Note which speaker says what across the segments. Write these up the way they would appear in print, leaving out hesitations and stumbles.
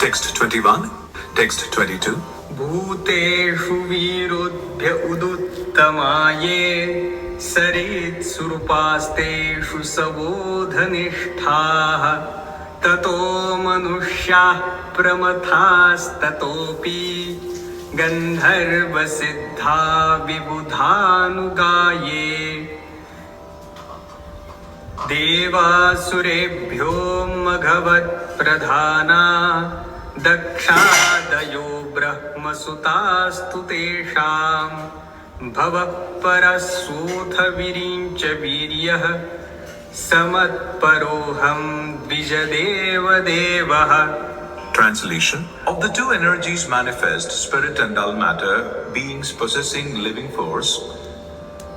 Speaker 1: Text 21, Text 22.
Speaker 2: Bhuteshu virudbhya uduttamaye sarit surupasteshu sabodhanishthah tato manushya pramathastatopi gandharva siddha vibudhanugaye Devasurebhyo maghavat pradhana Dakshadayo brahmasutastu tesham Bhavah parasutha virincha viryah Samatparoham dvijadeva devah.
Speaker 1: Translation. Of the two energies manifest, spirit and dull matter, beings possessing living force,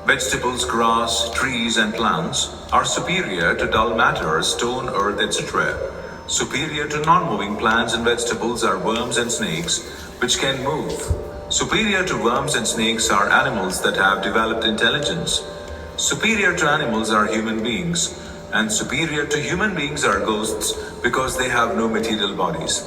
Speaker 1: vegetables, grass, trees and plants are superior to dull matter, stone, earth, etc. Superior to non-moving plants and vegetables are worms and snakes, which can move. Superior to worms and snakes are animals that have developed intelligence. Superior to animals are human beings, and superior to human beings are ghosts because they have no material bodies.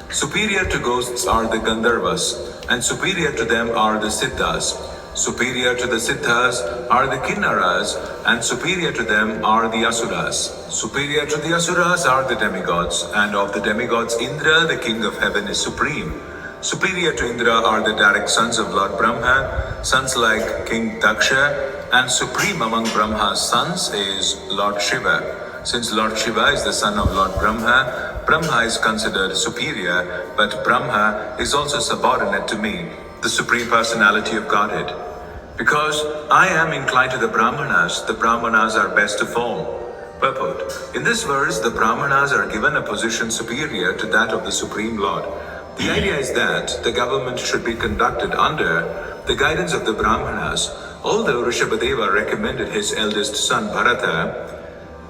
Speaker 1: Superior to ghosts are the Gandharvas, and superior to them are the Siddhas. Superior to the Siddhas are the Kinnaras, and superior to them are the Asuras. Superior to the Asuras are the demigods, and of the demigods Indra, the king of heaven, is supreme. Superior to Indra are the direct sons of Lord Brahma, sons like King Daksha, and supreme among Brahma's sons is Lord Shiva. Since Lord Shiva is the son of Lord Brahma, Brahma is considered superior, but Brahma is also subordinate to me, the Supreme Personality of Godhead. Because I am inclined to the Brahmanas are best of all. Purport. In this verse, the Brahmanas are given a position superior to that of the Supreme Lord. The idea is that the government should be conducted under the guidance of the Brahmanas. Although Rishabhadeva recommended his eldest son Bharata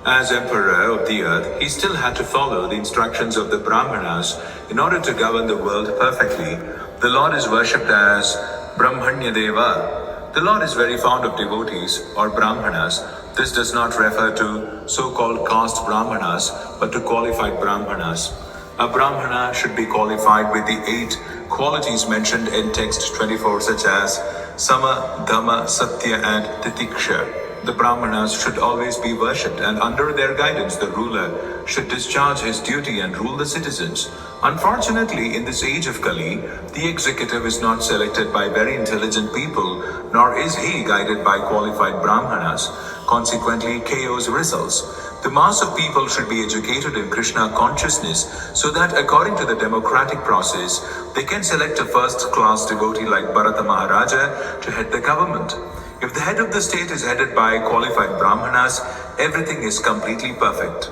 Speaker 1: as emperor of the earth, he still had to follow the instructions of the Brahmanas in order to govern the world perfectly. The Lord is worshipped as Brahmanya Deva. The Lord is very fond of devotees or Brahmanas. This does not refer to so-called caste Brahmanas, but to qualified Brahmanas. A Brahmana should be qualified with the 8 qualities mentioned in text 24, such as Sama, Dhamma, Satya and Titiksha. The Brahmanas should always be worshipped, and under their guidance the ruler should discharge his duty and rule the citizens. Unfortunately, in this age of Kali, the executive is not selected by very intelligent people, nor is he guided by qualified Brahmanas. Consequently, chaos results. The mass of people should be educated in Krishna consciousness so that according to the democratic process, they can select a first-class devotee like Bharata Maharaja to head the government. If the head of the state is headed by qualified Brahmanas, everything is completely perfect.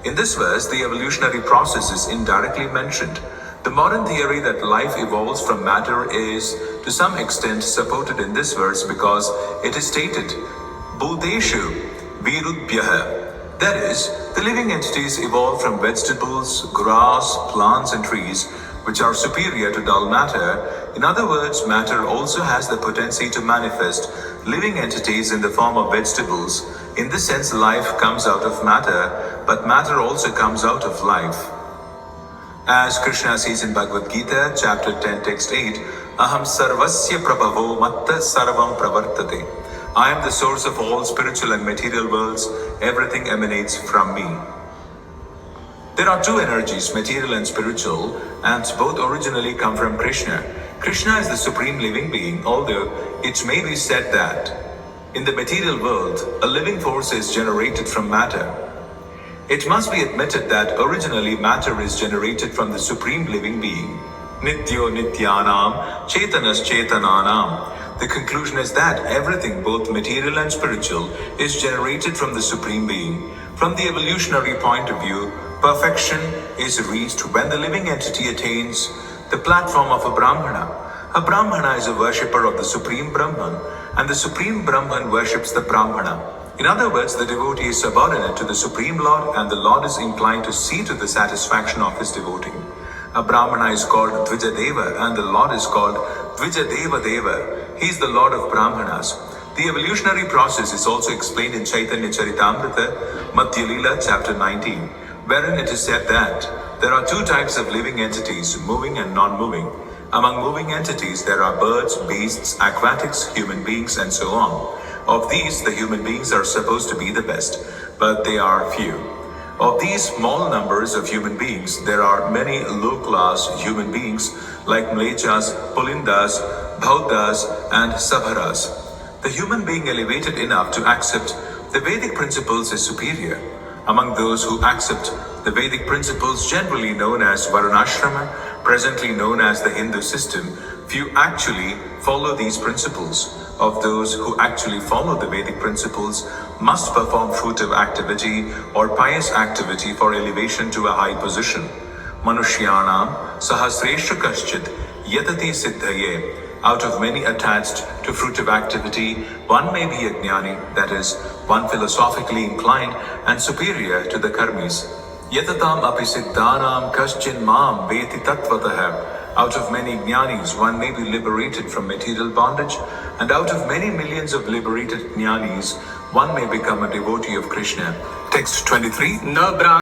Speaker 1: In this verse, the evolutionary process is indirectly mentioned. The modern theory that life evolves from matter is, to some extent, supported in this verse because it is stated, Bhuteshu virudbhyah. That is, the living entities evolve from vegetables, grass, plants and trees, which are superior to dull matter. In other words, matter also has the potency to manifest living entities in the form of vegetables. In this sense, life comes out of matter, but matter also comes out of life. As Krishna says in Bhagavad Gita, chapter 10, text 8, Aham sarvasya prabhavo matta sarvam pravartate. I am the source of all spiritual and material worlds. Everything emanates from me. There are two energies, material and spiritual, and both originally come from Krishna. Krishna is the supreme living being, although it may be said that in the material world, a living force is generated from matter. It must be admitted that originally matter is generated from the supreme living being. Nityo Nityanam, Chetanas Chetananam. The conclusion is that everything, both material and spiritual, is generated from the supreme being. From the evolutionary point of view, perfection is reached when the living entity attains the platform of a Brahmana. A Brahmana is a worshipper of the Supreme Brahman, and the Supreme Brahman worships the Brahmana. In other words, the devotee is subordinate to the Supreme Lord, and the Lord is inclined to see to the satisfaction of his devotee. A Brahmana is called Dvijadeva, and the Lord is called Dvijadeva Deva. He is the Lord of Brahmanas. The evolutionary process is also explained in Chaitanya Charitamrita, Madhya Leela, chapter 19, wherein it is said that There are two types of living entities, moving and non-moving. Among moving entities, there are birds, beasts, aquatics, human beings, and so on. Of these, the human beings are supposed to be the best, but they are few. Of these small numbers of human beings, there are many low-class human beings like Mlechas, Pulindas, Bhautas, and Sabharas. The human being elevated enough to accept the Vedic principles is superior. Among those who accept the Vedic principles, generally known as Varnashrama, presently known as the Hindu system, few actually follow these principles. Of those who actually follow the Vedic principles must perform fruitive activity or pious activity for elevation to a high position. Manushyanam sahasresha kaschid yatati siddhaye. Out of many attached to fruitive activity, one may be a jnani, that is, one philosophically inclined and superior to the karmis. Yatatam api siddhanam kaschin mam veti tattvataha. Out of many jnanis, one may be liberated from material bondage, and out of many millions of liberated jnanis, one may become a devotee of Krishna. Text 23.
Speaker 2: न